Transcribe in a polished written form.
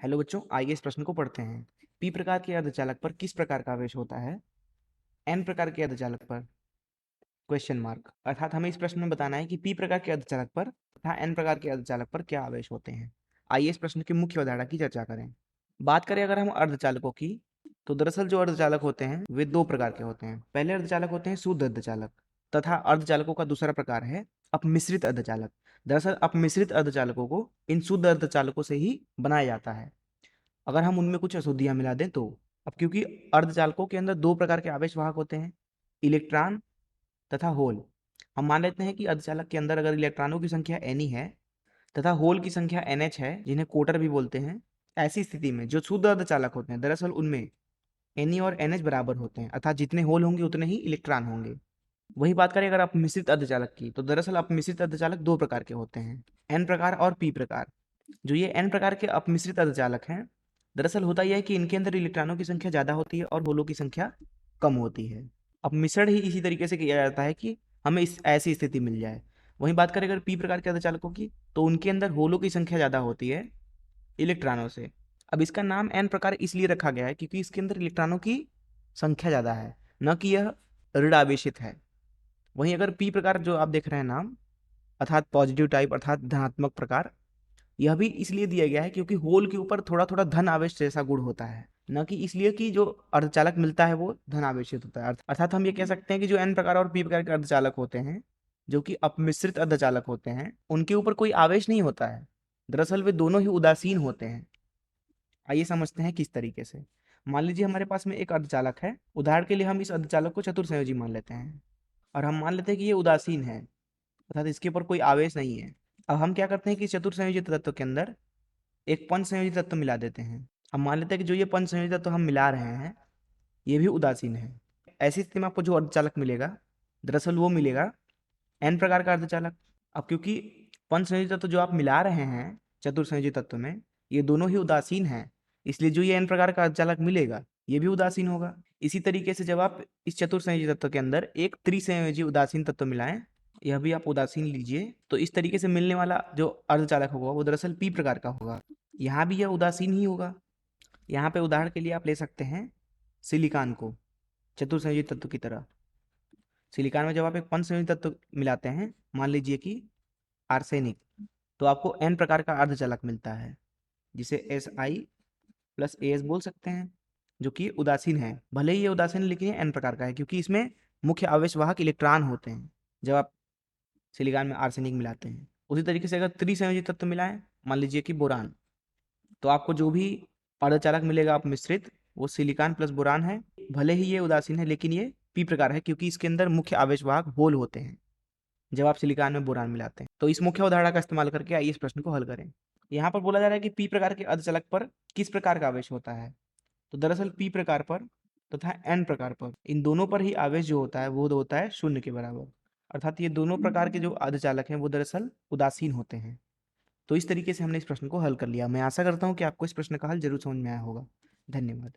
Hello बच्चों, आइए इस प्रश्न को पढ़ते हैं। पी प्रकार के अर्धचालक पर किस प्रकार का आवेश होता है? एन प्रकार के अर्धचालक पर क्वेश्चन मार्क। अर्थात हमें इस प्रश्न में बताना है कि पी प्रकार के अर्धचालक पर तथा एन प्रकार के अर्धचालक पर क्या आवेश होते हैं। आइए इस प्रश्न की मुख्य अवधारणा की चर्चा करें। बात करें अगर हम अर्धचालकों की, तो दरअसल जो अर्धचालक होते हैं वे दो प्रकार के होते हैं। पहले अर्धचालक होते हैं शुद्ध अर्धचालक, तथा अर्धचालकों का दूसरा प्रकार है अपमिश्रित अर्धचालक। दरअसल अपमिश्रित अर्धचालकों को इन शुद्ध अर्धचालकों से ही बनाया जाता है अगर हम उनमें कुछ अशुद्धियां मिला दें तो। अब क्योंकि अर्धचालकों के अंदर दो प्रकार के आवेश वाहक होते हैं, इलेक्ट्रॉन तथा होल। हम मान लेते हैं कि अर्धचालक के अंदर अगर इलेक्ट्रॉनों की संख्या एन है तथा होल की संख्या एनएच है, जिन्हें कोटर भी बोलते हैं। ऐसी स्थिति में जो शुद्ध अर्धचालक होते हैं दरअसल उनमें एन और एनएच बराबर होते हैं, अर्थात जितने होल होंगे उतने ही इलेक्ट्रॉन होंगे। वही बात करें अगर अपमिश्रित अर्धचालक की, तो दरअसल अपमिश्रित अर्धचालक दो प्रकार के होते हैं, एन प्रकार और पी प्रकार। जो ये एन प्रकार के अपमिश्रित अर्धचालक हैं, दरअसल होता यह है कि इनके अंदर इलेक्ट्रॉनों की संख्या ज़्यादा होती है और होलों की संख्या कम होती है। अब मिश्रण ही इसी तरीके से किया जाता है कि हमें इस ऐसी स्थिति मिल जाए। वहीं बात करें अगर पी प्रकार के अर्धचालकों की, तो उनके अंदर होलों की संख्या ज़्यादा होती है इलेक्ट्रॉनों से। अब इसका नाम एन प्रकार इसलिए रखा गया है क्योंकि इसके अंदर इलेक्ट्रॉनों की संख्या ज़्यादा है, न कि यह ऋण आवेशित है। वहीं अगर पी प्रकार जो आप देख रहे हैं नाम, अर्थात पॉजिटिव टाइप अर्थात धनात्मक प्रकार, यह भी इसलिए दिया गया है क्योंकि होल के ऊपर थोड़ा थोड़ा धन आवेश जैसा गुण होता है, न कि इसलिए कि जो अर्धचालक मिलता है वो धन आवेशित होता है। अर्थात हम ये कह सकते हैं कि जो एन प्रकार और पी प्रकार के अर्धचालक होते हैं, जो कि अपमिश्रित अर्धचालक होते हैं, उनके ऊपर कोई आवेश नहीं होता है। दरअसल वे दोनों ही उदासीन होते हैं। आइए समझते हैं किस तरीके से। मान लीजिए हमारे पास में एक अर्धचालक है। उदाहरण के लिए हम इस अर्धचालक को चतुर्संयोजी मान लेते हैं और हम मान लेते हैं कि ये उदासीन है, अर्थात इसके ऊपर कोई आवेश नहीं है। अब हम क्या करते हैं कि चतुर्संयोजी तत्व के अंदर एक पंच संयोजी तत्व मिला देते हैं। हम मान लेते हैं कि जो ये पंच संयोजी तत्व हम मिला रहे हैं ये भी उदासीन है। ऐसी स्थिति में आपको जो अर्धचालक मिलेगा दरअसल वो मिलेगा एन प्रकार का अर्धचालक। अब क्योंकि पंच संयोजी तत्व जो आप मिला रहे हैं चतुर्संयोजी तत्व में, ये दोनों ही उदासीन हैं, इसलिए जो ये एन प्रकार का अर्धचालक मिलेगा ये भी उदासीन होगा। इसी तरीके से जब आप इस चतुर्संयोजी तत्व के अंदर एक त्रिसंयोजी उदासीन तत्व मिलाएं, यह भी आप उदासीन लीजिए, तो इस तरीके से मिलने वाला जो अर्धचालक होगा वो दरअसल पी प्रकार का होगा। यहाँ भी यह उदासीन ही होगा। यहाँ पे उदाहरण के लिए आप ले सकते हैं सिलिकॉन को चतुर्संयोजी तत्व की तरह। सिलिकॉन में जब आप एक पंचसंयोजी तत्व मिलाते हैं, मान लीजिए कि आर्सेनिक, तो आपको एन प्रकार का अर्धचालक मिलता है, जिसे S I plus A S बोल सकते हैं, जो कि उदासीन है। भले ही ये उदासीन है लेकिन ये एन प्रकार का है क्योंकि इसमें मुख्य आवेश वाहक इलेक्ट्रॉन होते हैं जब आप सिलिकॉन में आर्सेनिक मिलाते हैं। उसी तरीके से अगर त्रिसंयोजी तत्व मिलाएं, मान लीजिए कि बोरान, तो आपको जो भी अर्धचालक मिलेगा आप मिश्रित, वो सिलिकॉन प्लस बोरान है। भले ही ये उदासीन है लेकिन ये पी प्रकार है क्योंकि इसके अंदर मुख्य आवेश वाहक होल होते हैं जब आप सिलिकॉन में बोरान मिलाते हैं। तो इस मुख्य अवधारणा का इस्तेमाल करके आइए इस प्रश्न को हल करें। यहाँ पर बोला जा रहा है कि पी प्रकार के अर्धचालक पर किस प्रकार का आवेश होता है। तो दरअसल पी प्रकार पर तथा एन प्रकार पर, इन दोनों पर ही आवेश जो होता है वो होता है शून्य के बराबर। अर्थात ये दोनों प्रकार के जो अर्धचालक हैं वो दरअसल उदासीन होते हैं। तो इस तरीके से हमने इस प्रश्न को हल कर लिया। मैं आशा करता हूँ कि आपको इस प्रश्न का हल जरूर समझ में आया होगा। धन्यवाद।